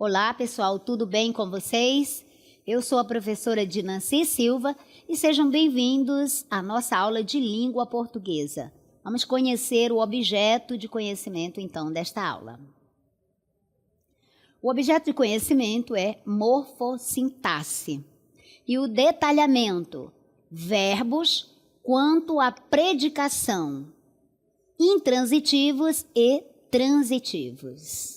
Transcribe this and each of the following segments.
Olá, pessoal, tudo bem com vocês? Eu sou a professora Dinanci Silva e sejam bem-vindos à nossa aula de língua portuguesa. Vamos conhecer o objeto de conhecimento, então, desta aula. O objeto de conhecimento é morfossintaxe e o detalhamento, verbos quanto à predicação, intransitivos e transitivos.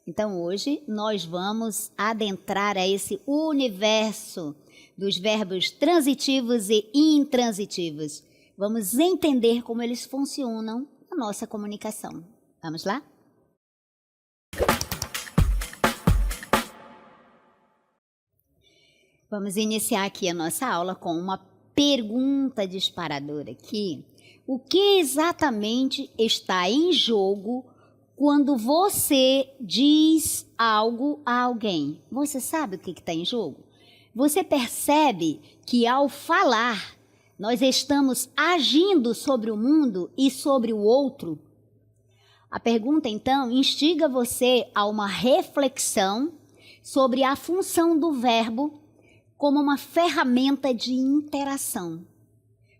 Então, hoje, nós vamos adentrar a esse universo dos verbos transitivos e intransitivos. Vamos entender como eles funcionam na nossa comunicação. Vamos lá? Vamos iniciar aqui a nossa aula com uma pergunta disparadora aqui. O que exatamente está em jogo quando você diz algo a alguém? Você sabe o que está em jogo? Você percebe que ao falar, nós estamos agindo sobre o mundo e sobre o outro? A pergunta, então, instiga você a uma reflexão sobre a função do verbo como uma ferramenta de interação.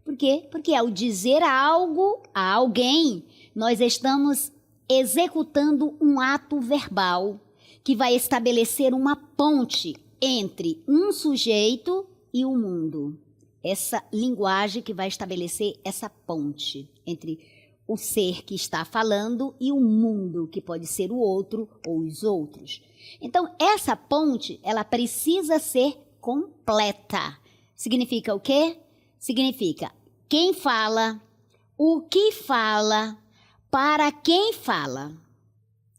Por quê? Porque ao dizer algo a alguém, nós estamos executando um ato verbal que vai estabelecer uma ponte entre um sujeito e o mundo. Essa linguagem que vai estabelecer essa ponte entre o ser que está falando e o mundo, que pode ser o outro ou os outros. Então, essa ponte, ela precisa ser completa. Significa o quê? Significa quem fala, o que fala, para quem fala.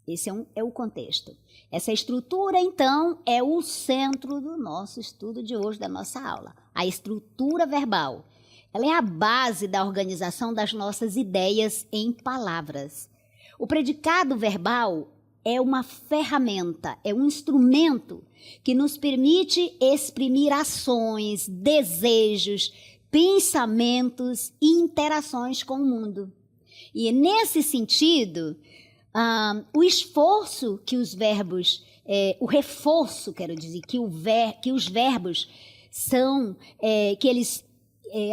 Esse é o contexto. Essa estrutura, então, é o centro do nosso estudo de hoje, da nossa aula. A estrutura verbal. Ela é a base da organização das nossas ideias em palavras. O predicado verbal é uma ferramenta, é um instrumento que nos permite exprimir ações, desejos, pensamentos e interações com o mundo. E nesse sentido, o esforço que os verbos, o reforço, quero dizer, que os verbos são, que eles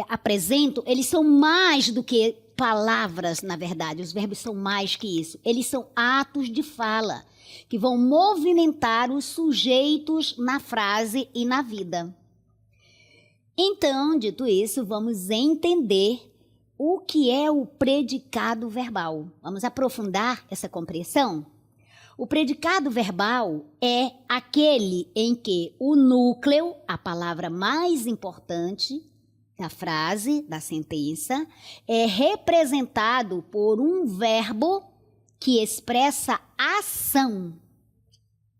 apresentam, eles são mais do que palavras, na verdade. Os verbos são mais que isso. Eles são atos de fala que vão movimentar os sujeitos na frase e na vida. Então, dito isso, vamos entender o que é o predicado verbal. Vamos aprofundar essa compreensão? O predicado verbal é aquele em que o núcleo, a palavra mais importante da frase, da sentença, é representado por um verbo que expressa ação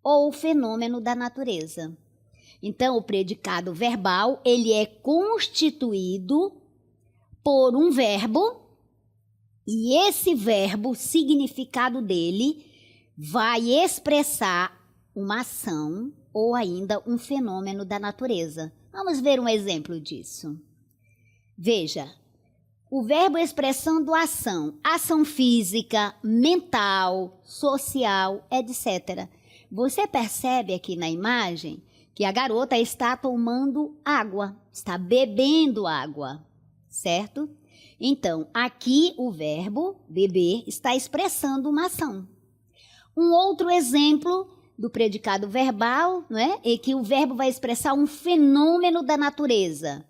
ou fenômeno da natureza. Então, o predicado verbal, ele é constituído por um verbo e esse verbo, o significado dele, vai expressar uma ação ou ainda um fenômeno da natureza. Vamos ver um exemplo disso. Veja, o verbo expressando ação, ação física, mental, social, etc. Você percebe aqui na imagem que a garota está tomando água, está bebendo água, certo? Então, aqui o verbo beber está expressando uma ação. Um outro exemplo do predicado verbal, não é? É que o verbo vai expressar um fenômeno da natureza.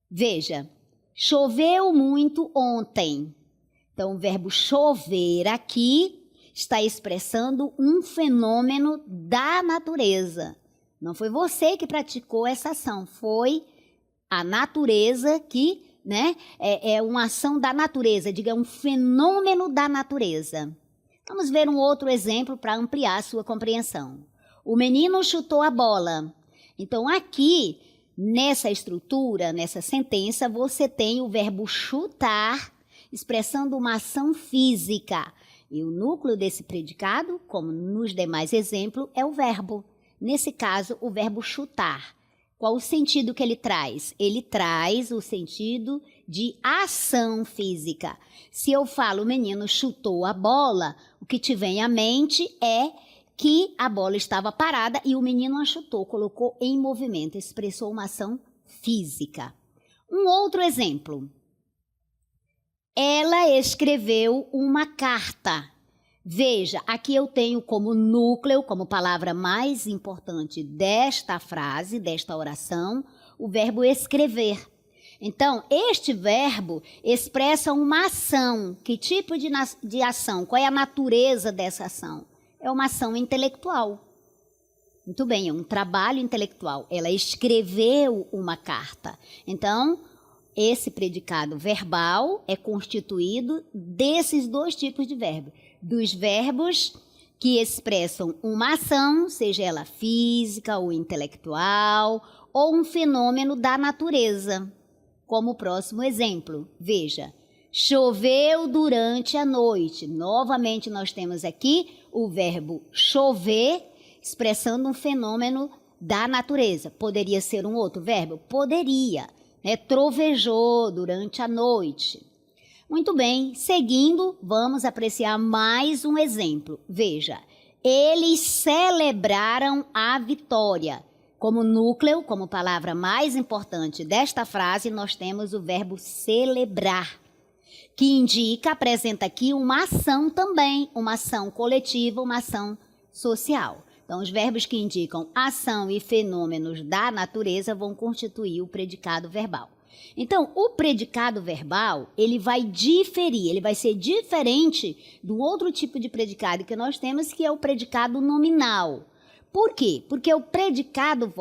Veja, choveu muito ontem. Então, o verbo chover aqui está expressando um fenômeno da natureza. Não foi você que praticou essa ação, foi a natureza que, né, é uma ação da natureza, diga, um fenômeno da natureza. Vamos ver um outro exemplo para ampliar a sua compreensão. O menino chutou a bola. Então, aqui, nessa estrutura, nessa sentença, você tem o verbo chutar, expressando uma ação física. E o núcleo desse predicado, como nos demais exemplos, é o verbo. Nesse caso, o verbo chutar. Qual o sentido que ele traz? Ele traz o sentido de ação física. Se eu falo o menino chutou a bola, o que te vem à mente é que a bola estava parada e o menino a chutou, colocou em movimento, expressou uma ação física. Um outro exemplo. Ela escreveu uma carta. Veja, aqui eu tenho como núcleo, como palavra mais importante desta frase, desta oração, o verbo escrever. Então, este verbo expressa uma ação. Que tipo de ação? Qual é a natureza dessa ação? É uma ação intelectual. Muito bem, é um trabalho intelectual. Ela escreveu uma carta. Então, esse predicado verbal é constituído desses dois tipos de verbo. Dos verbos que expressam uma ação, seja ela física ou intelectual, ou um fenômeno da natureza. Como o próximo exemplo, veja, choveu durante a noite. Novamente nós temos aqui o verbo chover, expressando um fenômeno da natureza. Poderia ser um outro verbo? Poderia, né? Trovejou durante a noite. Muito bem, seguindo, vamos apreciar mais um exemplo. Veja, eles celebraram a vitória. Como núcleo, como palavra mais importante desta frase, nós temos o verbo celebrar, que indica, apresenta aqui uma ação também, uma ação coletiva, uma ação social. Então, os verbos que indicam ação e fenômenos da natureza vão constituir o predicado verbal. Então, o predicado verbal, ele vai diferir, ele vai ser diferente do outro tipo de predicado que nós temos, que é o predicado nominal. Por quê? Porque o predicado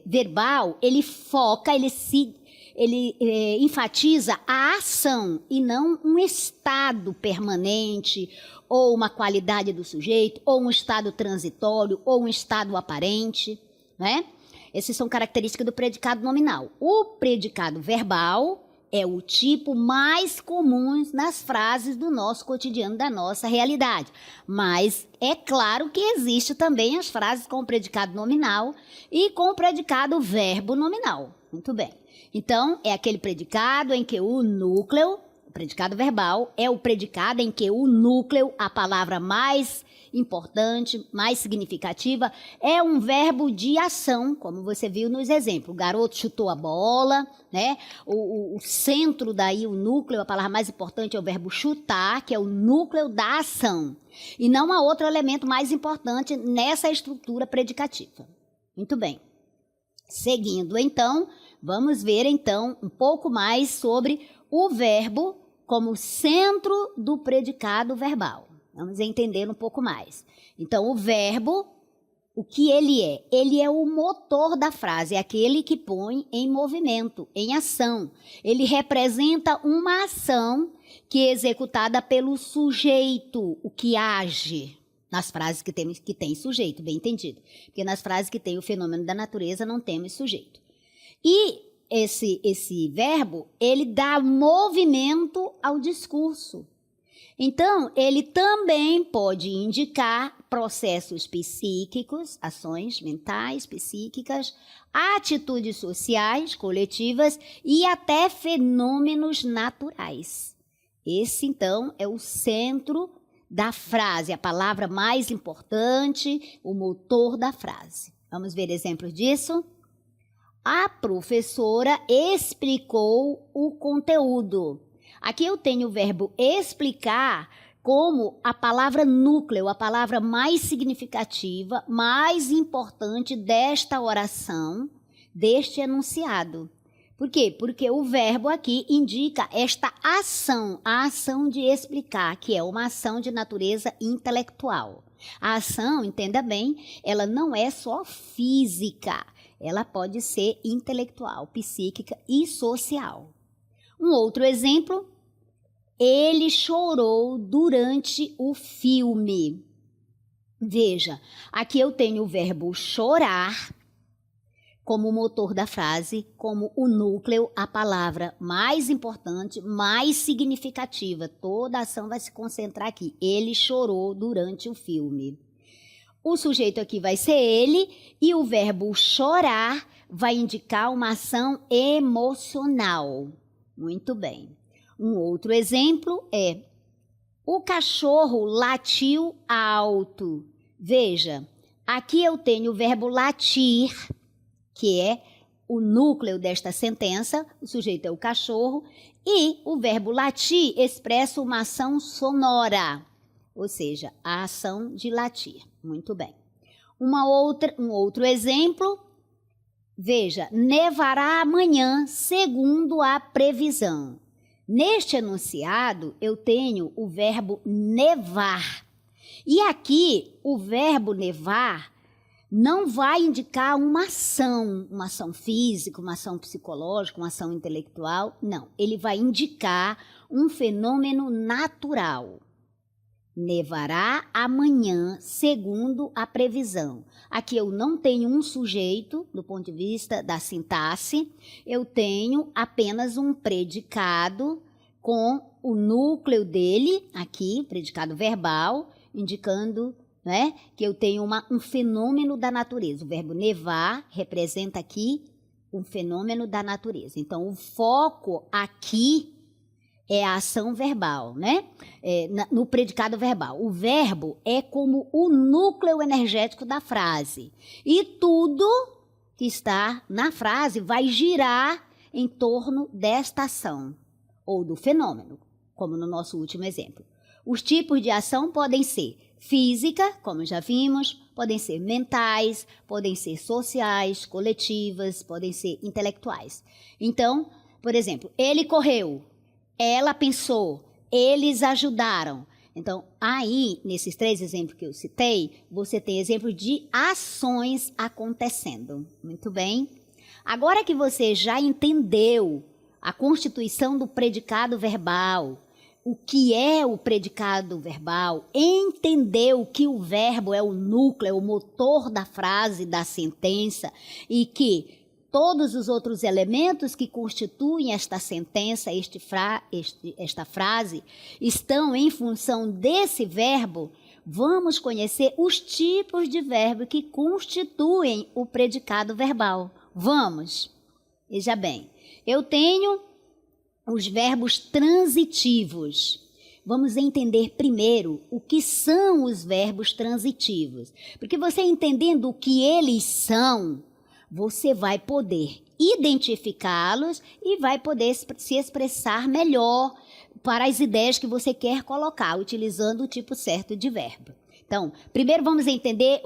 verbal, ele foca, ele enfatiza a ação e não um estado permanente, ou uma qualidade do sujeito, ou um estado transitório, ou um estado aparente, né? Essas são características do predicado nominal. O predicado verbal é o tipo mais comum nas frases do nosso cotidiano, da nossa realidade. Mas é claro que existe também as frases com o predicado nominal e com o predicado verbo nominal. Muito bem. Então, é aquele predicado em que o núcleo, o predicado verbal, é o predicado em que o núcleo, a palavra mais importante, mais significativa, é um verbo de ação, como você viu nos exemplos. O garoto chutou a bola, né? O centro daí, o núcleo, a palavra mais importante é o verbo chutar, que é o núcleo da ação. E não há outro elemento mais importante nessa estrutura predicativa. Muito bem. Seguindo, então, vamos ver, então, um pouco mais sobre o verbo como centro do predicado verbal. Vamos entender um pouco mais. Então, o verbo, o que ele é? Ele é o motor da frase, é aquele que põe em movimento, em ação. Ele representa uma ação que é executada pelo sujeito, o que age. Nas frases que tem sujeito, bem entendido. Porque nas frases que tem o fenômeno da natureza não temos sujeito. E esse verbo, ele dá movimento ao discurso. Então, ele também pode indicar processos psíquicos, ações mentais, psíquicas, atitudes sociais, coletivas e até fenômenos naturais. Esse, então, é o centro da frase, a palavra mais importante, o motor da frase. Vamos ver exemplos disso? A professora explicou o conteúdo. Aqui eu tenho o verbo explicar como a palavra núcleo, a palavra mais significativa, mais importante desta oração, deste enunciado. Por quê? Porque o verbo aqui indica esta ação, a ação de explicar, que é uma ação de natureza intelectual. A ação, entenda bem, ela não é só física, ela pode ser intelectual, psíquica e social. Um outro exemplo, ele chorou durante o filme. Veja, aqui eu tenho o verbo chorar como motor da frase, como o núcleo, a palavra mais importante, mais significativa. Toda a ação vai se concentrar aqui. Ele chorou durante o filme. O sujeito aqui vai ser ele e o verbo chorar vai indicar uma ação emocional. Muito bem. Um outro exemplo é: o cachorro latiu alto. Veja, aqui eu tenho o verbo latir, que é o núcleo desta sentença, o sujeito é o cachorro, e o verbo latir expressa uma ação sonora, ou seja, a ação de latir. Muito bem. Um outro exemplo, veja, nevará amanhã, segundo a previsão. Neste enunciado, eu tenho o verbo nevar. E aqui, o verbo nevar não vai indicar uma ação física, uma ação psicológica, uma ação intelectual. Não, ele vai indicar um fenômeno natural. Nevará amanhã, segundo a previsão. Aqui eu não tenho um sujeito, do ponto de vista da sintaxe, eu tenho apenas um predicado com o núcleo dele, aqui, predicado verbal, indicando, né, que eu tenho um fenômeno da natureza. O verbo nevar representa aqui um fenômeno da natureza. Então, o foco aqui é a ação verbal, né? No predicado verbal. O verbo é como o núcleo energético da frase. E tudo que está na frase vai girar em torno desta ação, ou do fenômeno, como no nosso último exemplo. Os tipos de ação podem ser física, como já vimos, podem ser mentais, podem ser sociais, coletivas, podem ser intelectuais. Então, por exemplo, ele correu, ela pensou, eles ajudaram. Então, aí, nesses 3 exemplos que eu citei, você tem exemplo de ações acontecendo. Muito bem? Agora que você já entendeu a constituição do predicado verbal, o que é o predicado verbal, entendeu que o verbo é o núcleo, é o motor da frase, da sentença, e que todos os outros elementos que constituem esta sentença, esta frase, estão em função desse verbo, vamos conhecer os tipos de verbo que constituem o predicado verbal. Vamos. Veja bem, eu tenho os verbos transitivos. Vamos entender primeiro o que são os verbos transitivos. Porque você entendendo o que eles são, você vai poder identificá-los e vai poder se expressar melhor para as ideias que você quer colocar, utilizando o tipo certo de verbo. Então, primeiro vamos entender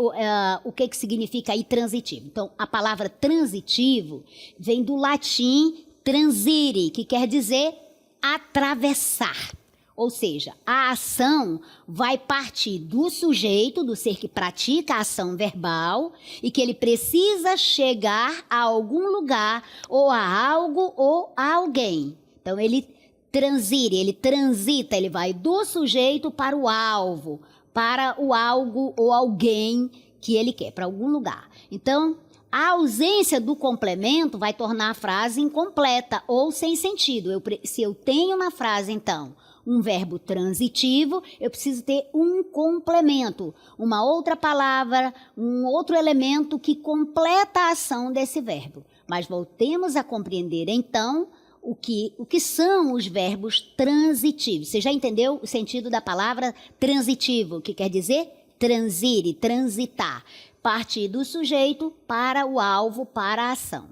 o que significa aí transitivo. Então, a palavra transitivo vem do latim transire, que quer dizer atravessar. Ou seja, a ação vai partir do sujeito, do ser que pratica a ação verbal, e que ele precisa chegar a algum lugar, ou a algo, ou a alguém. Então, ele transita, ele vai do sujeito para o alvo, para o algo ou alguém que ele quer, para algum lugar. Então, a ausência do complemento vai tornar a frase incompleta ou sem sentido. Se eu tenho na frase, então, um verbo transitivo, eu preciso ter um complemento, uma outra palavra, um outro elemento que completa a ação desse verbo. Mas voltemos a compreender, então, o que são os verbos transitivos. Você já entendeu o sentido da palavra transitivo, que quer dizer transire, transitar, partir do sujeito para o alvo, para a ação.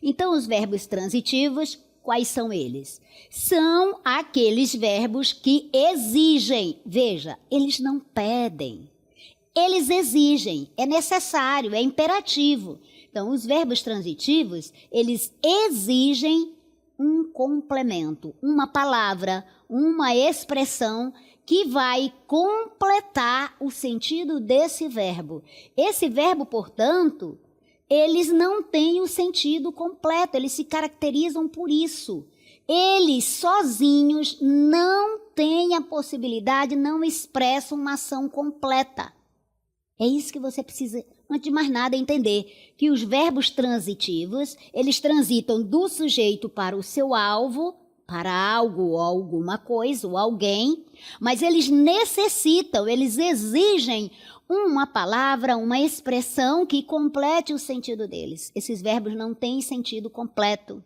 Então, os verbos transitivos, quais são eles? São aqueles verbos que exigem. Veja, eles não pedem. Eles exigem, é necessário, é imperativo. Então, os verbos transitivos, eles exigem um complemento, uma palavra, uma expressão que vai completar o sentido desse verbo. Esse verbo, portanto, eles não têm o sentido completo, eles se caracterizam por isso. Eles sozinhos não têm a possibilidade, não expressam uma ação completa. É isso que você precisa, antes de mais nada, entender, que os verbos transitivos, eles transitam do sujeito para o seu alvo, para algo ou alguma coisa ou alguém, mas eles necessitam, eles exigem uma palavra, uma expressão que complete o sentido deles. Esses verbos não têm sentido completo,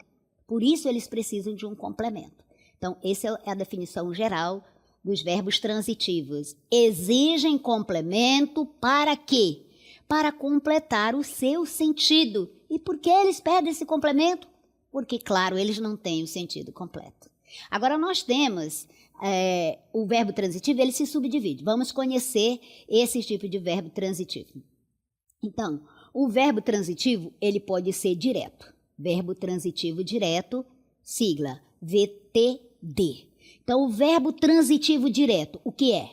por isso eles precisam de um complemento. Então, essa é a definição geral dos verbos transitivos exigem complemento para quê? Para completar o seu sentido. E por que eles pedem esse complemento? Porque, claro, eles não têm o sentido completo. Agora, nós temos o verbo transitivo, ele se subdivide. Vamos conhecer esse tipo de verbo transitivo. Então, o verbo transitivo, ele pode ser direto. Verbo transitivo direto, sigla VTD. Então, o verbo transitivo direto, o que é?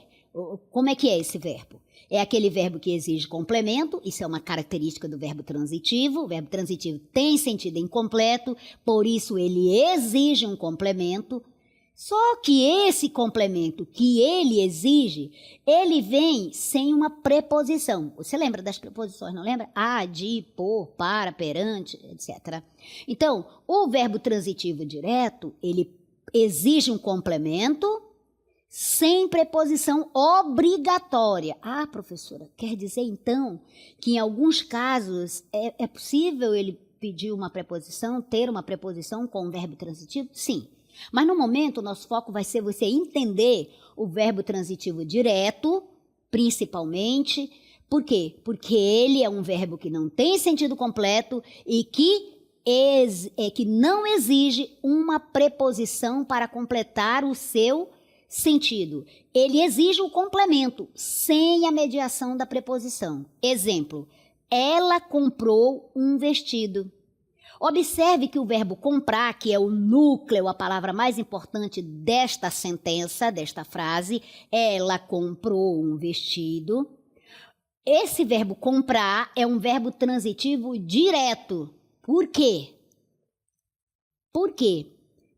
Como é que é esse verbo? É aquele verbo que exige complemento, isso é uma característica do verbo transitivo. O verbo transitivo tem sentido incompleto, por isso ele exige um complemento. Só que esse complemento que ele exige, ele vem sem uma preposição. Você lembra das preposições, não lembra? A, de, por, para, perante, etc. Então, o verbo transitivo direto, ele exige um complemento sem preposição obrigatória. Ah, professora, quer dizer então que em alguns casos é possível ele pedir uma preposição, ter uma preposição com o verbo transitivo? Sim. Mas no momento o nosso foco vai ser você entender o verbo transitivo direto, principalmente. Por quê? Porque ele é um verbo que não tem sentido completo e que não exige uma preposição para completar o seu sentido. Ele exige o complemento sem a mediação da preposição. Exemplo, ela comprou um vestido. Observe que o verbo comprar, que é o núcleo, a palavra mais importante desta sentença, desta frase, ela comprou um vestido. Esse verbo comprar é um verbo transitivo direto. Por quê? Por quê?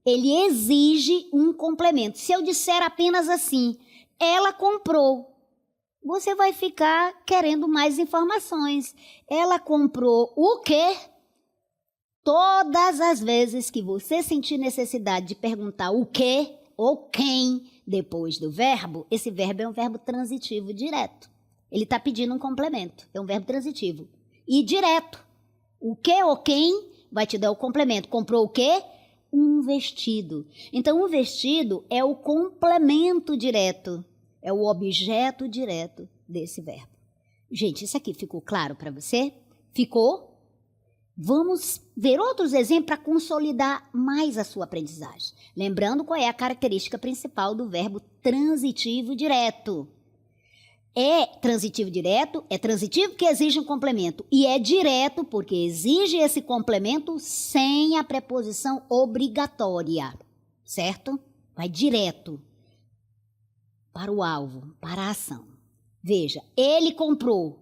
Ele exige um complemento. Se eu disser apenas assim, ela comprou, você vai ficar querendo mais informações. Ela comprou o quê? Todas as vezes que você sentir necessidade de perguntar o que ou quem depois do verbo, esse verbo é um verbo transitivo direto. Ele está pedindo um complemento, é um verbo transitivo. E direto. O que ou quem vai te dar o complemento. Comprou o quê? Um vestido. Então, o vestido é o complemento direto, é o objeto direto desse verbo. Gente, isso aqui ficou claro para você? Ficou? Vamos ver outros exemplos para consolidar mais a sua aprendizagem. Lembrando qual é a característica principal do verbo transitivo direto. É transitivo direto, é transitivo que exige um complemento. E é direto porque exige esse complemento sem a preposição obrigatória. Certo? Vai direto para o alvo, para a ação. Veja, ele comprou.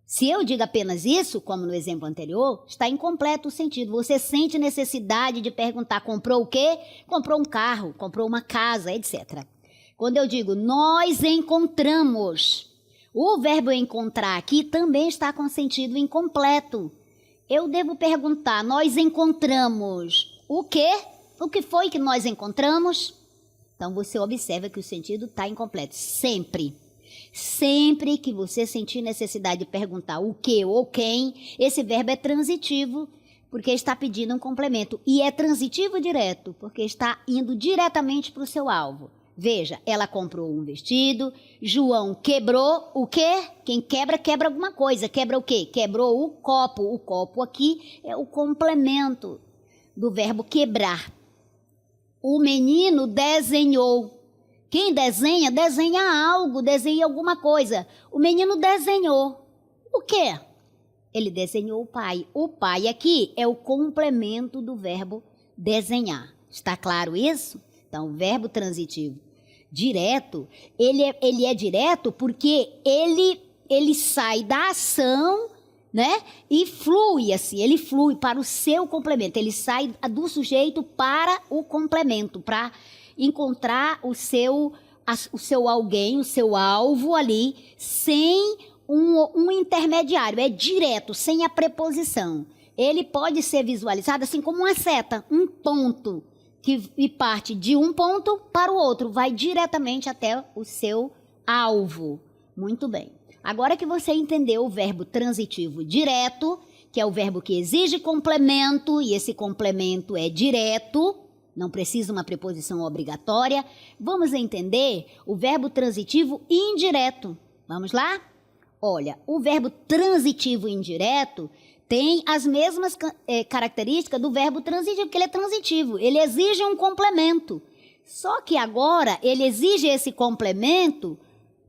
Se eu digo apenas isso, como no exemplo anterior, está incompleto o sentido. Você sente necessidade de perguntar, comprou o quê? Comprou um carro, comprou uma casa, etc. Quando eu digo, nós encontramos, o verbo encontrar aqui também está com sentido incompleto. Eu devo perguntar, nós encontramos o quê? O que foi que nós encontramos? Então, você observa que o sentido está incompleto, sempre. Sempre que você sentir necessidade de perguntar o que ou quem, esse verbo é transitivo, porque está pedindo um complemento. E é transitivo direto, porque está indo diretamente para o seu alvo. Veja, ela comprou um vestido, João quebrou o quê? Quem quebra, quebra alguma coisa. Quebra o quê? Quebrou o copo. O copo aqui é o complemento do verbo quebrar. O menino desenhou. Quem desenha, desenha algo, desenha alguma coisa. O menino desenhou. O quê? Ele desenhou o pai. O pai aqui é o complemento do verbo desenhar. Está claro isso? Então, o verbo transitivo direto, ele é direto porque ele sai da ação, né? E flui assim, ele flui para o seu complemento. Ele sai do sujeito para o complemento, para encontrar o seu alguém, o seu alvo ali, sem um intermediário, é direto, sem a preposição. Ele pode ser visualizado assim como uma seta, um ponto, que parte de um ponto para o outro, vai diretamente até o seu alvo. Muito bem. Agora que você entendeu o verbo transitivo direto, que é o verbo que exige complemento, e esse complemento é direto, não precisa uma preposição obrigatória. Vamos entender o verbo transitivo indireto. Vamos lá? Olha, o verbo transitivo indireto tem as mesmas características do verbo transitivo, porque ele é transitivo, ele exige um complemento. Só que agora ele exige esse complemento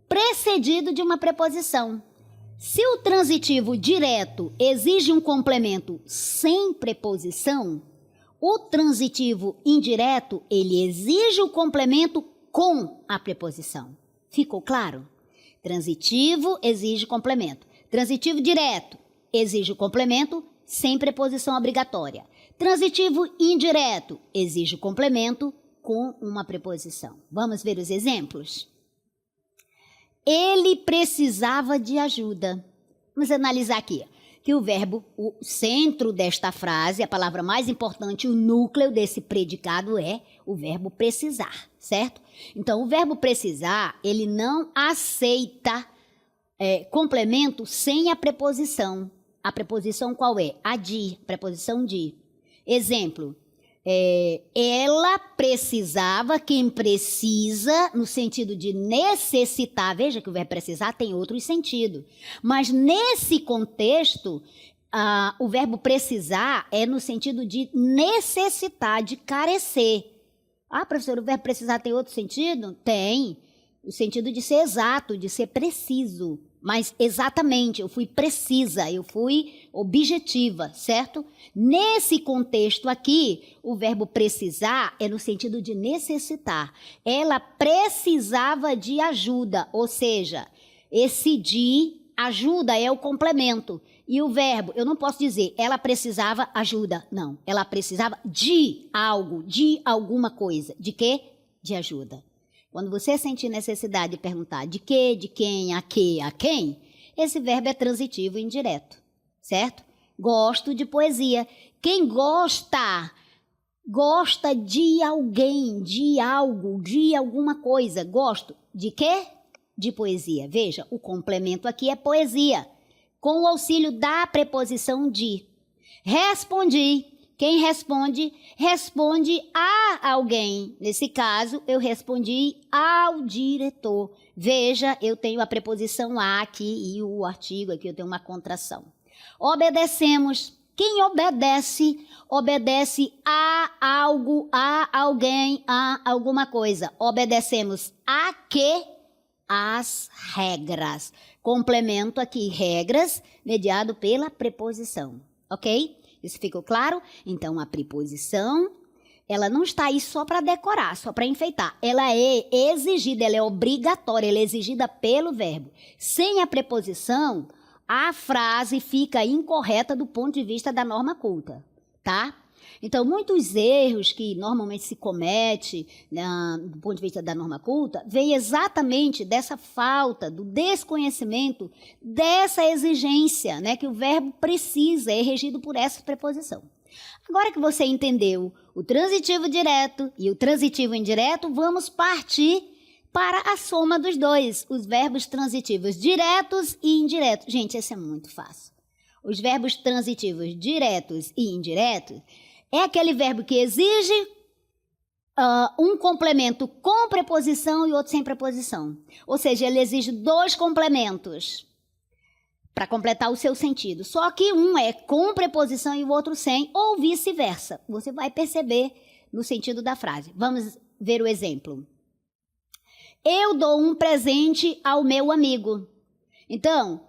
precedido de uma preposição. Se o transitivo direto exige um complemento sem preposição, o transitivo indireto, ele exige o complemento com a preposição. Ficou claro? Transitivo exige complemento. Transitivo direto exige o complemento sem preposição obrigatória. Transitivo indireto exige o complemento com uma preposição. Vamos ver os exemplos? Ele precisava de ajuda. Vamos analisar aqui. Que o verbo, o centro desta frase, a palavra mais importante, o núcleo desse predicado é o verbo precisar, certo? Então, o verbo precisar, ele não aceita complemento sem a preposição. A preposição qual é? A de, preposição de. Exemplo, ela precisava, quem precisa, no sentido de necessitar, veja que o verbo precisar tem outro sentido, mas nesse contexto, o verbo precisar é no sentido de necessitar, de carecer. Ah, professor, o verbo precisar tem outro sentido? Tem, o sentido de ser exato, de ser preciso. Mas exatamente, eu fui precisa, eu fui objetiva, certo? Nesse contexto aqui, o verbo precisar é no sentido de necessitar. Ela precisava de ajuda, ou seja, esse de ajuda é o complemento. E o verbo, eu não posso dizer, ela precisava ajuda. Não, ela precisava de algo, de alguma coisa. De quê? De ajuda. Quando você sentir necessidade de perguntar de quê, de quem, a quem, esse verbo é transitivo e indireto, certo? Gosto de poesia. Quem gosta de alguém, de algo, de alguma coisa. Gosto de quê? De poesia. Veja, o complemento aqui é poesia, com o auxílio da preposição de. Respondi. Quem responde, responde a alguém. Nesse caso, eu respondi ao diretor. Veja, eu tenho a preposição a aqui e o artigo aqui, eu tenho uma contração. Obedecemos. Quem obedece, obedece a algo, a alguém, a alguma coisa. Obedecemos a quê? As regras. Complemento aqui, regras, mediado pela preposição. Ok? Isso ficou claro? Então, a preposição, ela não está aí só para decorar, só para enfeitar. Ela é exigida, ela é obrigatória, ela é exigida pelo verbo. Sem a preposição, a frase fica incorreta do ponto de vista da norma culta, tá? Então, muitos erros que normalmente se comete do ponto de vista da norma culta, vem exatamente dessa falta, do desconhecimento dessa exigência, né, que o verbo precisa, é regido por essa preposição. Agora que você entendeu o transitivo direto e o transitivo indireto, vamos partir para a soma dos dois, os verbos transitivos diretos e indiretos. Gente, isso é muito fácil. Os verbos transitivos diretos e indiretos é aquele verbo que exige um complemento com preposição e outro sem preposição. Ou seja, ele exige dois complementos para completar o seu sentido. Só que um é com preposição e o outro sem, ou vice-versa. Você vai perceber no sentido da frase. Vamos ver o exemplo. Eu dou um presente ao meu amigo. Então,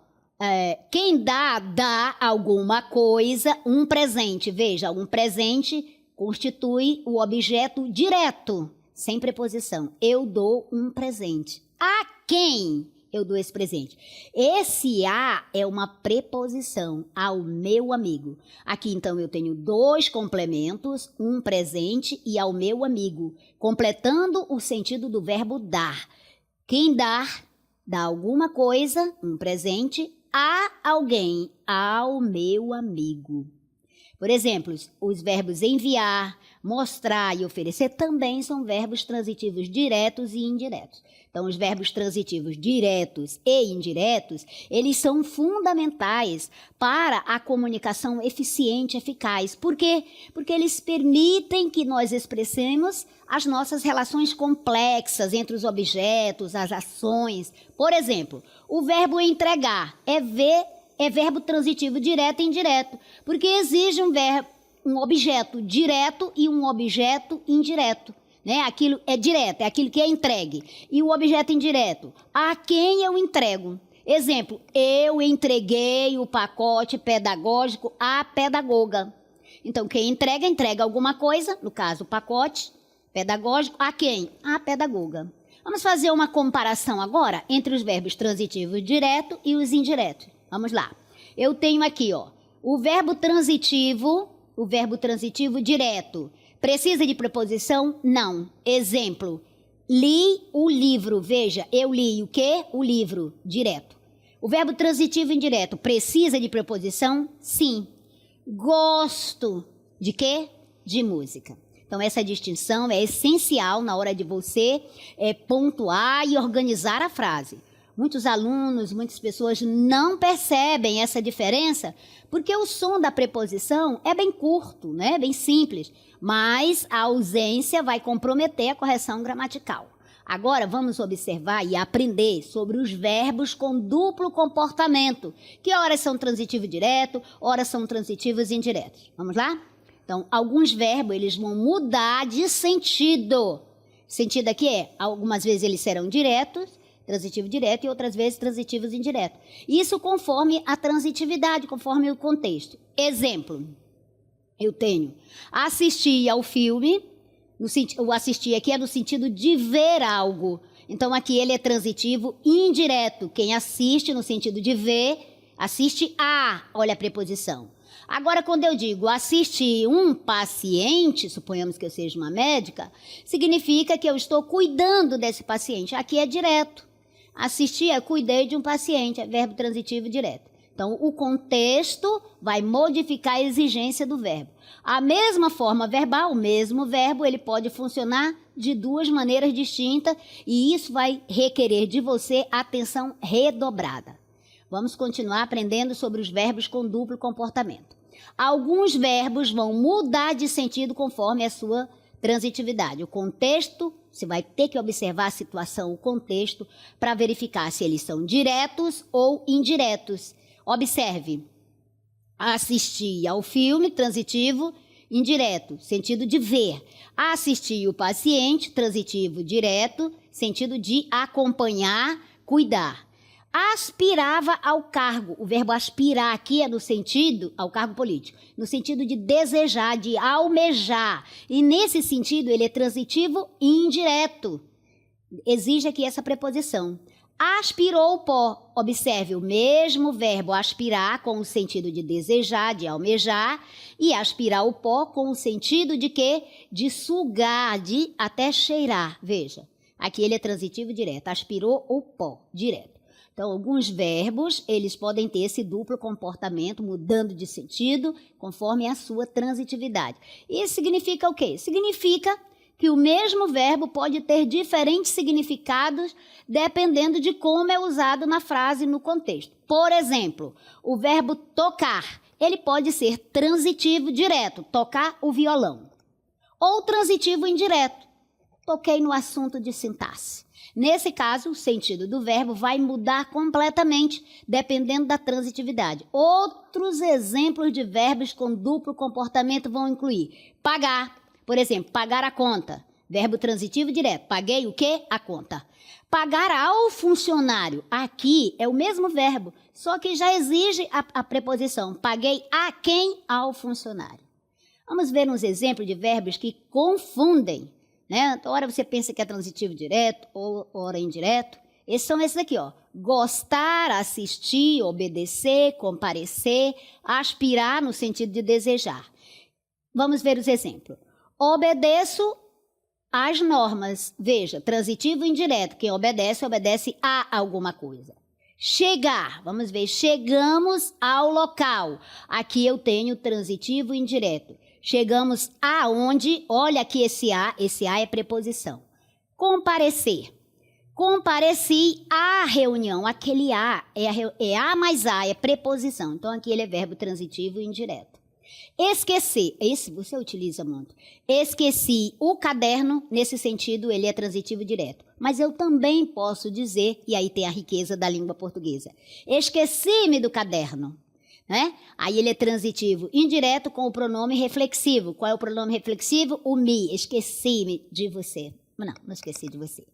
quem dá alguma coisa, um presente. Veja, um presente constitui o objeto direto, sem preposição. Eu dou um presente. A quem eu dou esse presente? Esse a é uma preposição, ao meu amigo. Aqui, então, eu tenho dois complementos, um presente e ao meu amigo, completando o sentido do verbo dar. Quem dá alguma coisa, um presente, a alguém, ao meu amigo. Por exemplo, os verbos enviar, mostrar e oferecer também são verbos transitivos diretos e indiretos. Então, os verbos transitivos diretos e indiretos, eles são fundamentais para a comunicação eficiente e eficaz. Por quê? Porque eles permitem que nós expressemos as nossas relações complexas entre os objetos, as ações. Por exemplo, o verbo entregar é verbo transitivo direto e indireto, porque exige um objeto direto e um objeto indireto. Né? Aquilo é direto, é aquilo que é entregue. E o objeto indireto, a quem eu entrego? Exemplo, eu entreguei o pacote pedagógico à pedagoga. Então, quem entrega alguma coisa, no caso, o pacote pedagógico, a quem? À pedagoga. Vamos fazer uma comparação agora entre os verbos transitivos direto e os indiretos. Vamos lá. Eu tenho aqui, ó, o verbo transitivo direto. Precisa de preposição? Não. Exemplo, li o livro. Veja, eu li o quê? O livro, direto. O verbo transitivo indireto precisa de preposição? Sim. Gosto de quê? De música. Então, essa distinção é essencial na hora de você pontuar e organizar a frase. Muitos alunos, muitas pessoas não percebem essa diferença porque o som da preposição é bem curto, né? Bem simples, mas a ausência vai comprometer a correção gramatical. Agora vamos observar e aprender sobre os verbos com duplo comportamento, que horas são transitivos direto, horas são transitivos indiretos. Vamos lá? Então, alguns verbos eles vão mudar de sentido. Sentido aqui algumas vezes eles serão diretos, transitivo direto, e outras vezes transitivos indiretos. Isso conforme a transitividade, conforme o contexto. Exemplo, eu tenho assistir ao filme, o assistir aqui é no sentido de ver algo. Então, aqui ele é transitivo indireto. Quem assiste no sentido de ver, assiste a, olha a preposição. Agora, quando eu digo assistir um paciente, suponhamos que eu seja uma médica, significa que eu estou cuidando desse paciente. Aqui é direto. Assistir é cuidei de um paciente, é verbo transitivo direto. Então, o contexto vai modificar a exigência do verbo. A mesma forma verbal, o mesmo verbo, ele pode funcionar de duas maneiras distintas e isso vai requerer de você atenção redobrada. Vamos continuar aprendendo sobre os verbos com duplo comportamento. Alguns verbos vão mudar de sentido conforme a sua transitividade. O contexto, você vai ter que observar a situação, o contexto, para verificar se eles são diretos ou indiretos. Observe, assistir ao filme, transitivo, indireto, sentido de ver. Assistir o paciente, transitivo, direto, sentido de acompanhar, cuidar. Aspirava ao cargo. O verbo aspirar aqui é no sentido, ao cargo político, no sentido de desejar, de almejar. E nesse sentido ele é transitivo e indireto. Exige aqui essa preposição. Aspirou o pó. Observe o mesmo verbo aspirar com o sentido de desejar, de almejar, e aspirar o pó com o sentido de quê? De sugar, de até cheirar. Veja, aqui ele é transitivo direto. Aspirou o pó, direto. Então, alguns verbos, eles podem ter esse duplo comportamento, mudando de sentido, conforme a sua transitividade. Isso significa o quê? Significa que o mesmo verbo pode ter diferentes significados dependendo de como é usado na frase, no contexto. Por exemplo, o verbo tocar, ele pode ser transitivo direto, tocar o violão. Ou transitivo indireto, toquei no assunto de sintaxe. Nesse caso, o sentido do verbo vai mudar completamente, dependendo da transitividade. Outros exemplos de verbos com duplo comportamento vão incluir pagar, por exemplo, pagar a conta, verbo transitivo direto. Paguei o quê? A conta. Pagar ao funcionário, aqui é o mesmo verbo, só que já exige a preposição. Paguei a quem? Ao funcionário. Vamos ver uns exemplos de verbos que confundem. Né? Ora você pensa que é transitivo direto, ou ora indireto. Esses são esses aqui, ó. Gostar, assistir, obedecer, comparecer, aspirar no sentido de desejar. Vamos ver os exemplos. Obedeço às normas. Veja, transitivo indireto. Quem obedece, obedece a alguma coisa. Chegar, vamos ver, chegamos ao local. Aqui eu tenho transitivo indireto. Chegamos aonde? Olha aqui esse A é preposição. Comparecer. Compareci à reunião. Aquele A é A mais A, é preposição. Então aqui ele é verbo transitivo indireto. Esquecer, esse você utiliza muito. Esqueci o caderno, nesse sentido ele é transitivo direto. Mas eu também posso dizer, e aí tem a riqueza da língua portuguesa, esqueci-me do caderno, né? Aí ele é transitivo indireto com o pronome reflexivo. Qual é o pronome reflexivo? O me, esqueci-me de você. Não esqueci de você.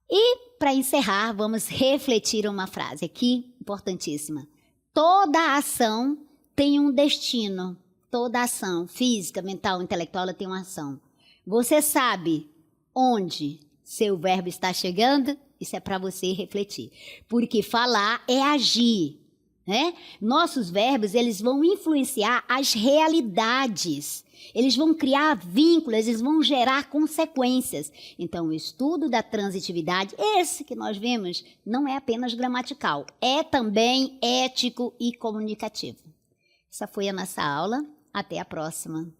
E para encerrar, vamos refletir uma frase aqui, importantíssima. Toda ação tem um destino. Toda ação física, mental, intelectual, ela tem uma ação. Você sabe onde seu verbo está chegando? Isso é para você refletir. Porque falar é agir, né? Nossos verbos, eles vão influenciar as realidades. Eles vão criar vínculos, eles vão gerar consequências. Então, o estudo da transitividade, esse que nós vemos, não é apenas gramatical, é também ético e comunicativo. Essa foi a nossa aula. Até a próxima.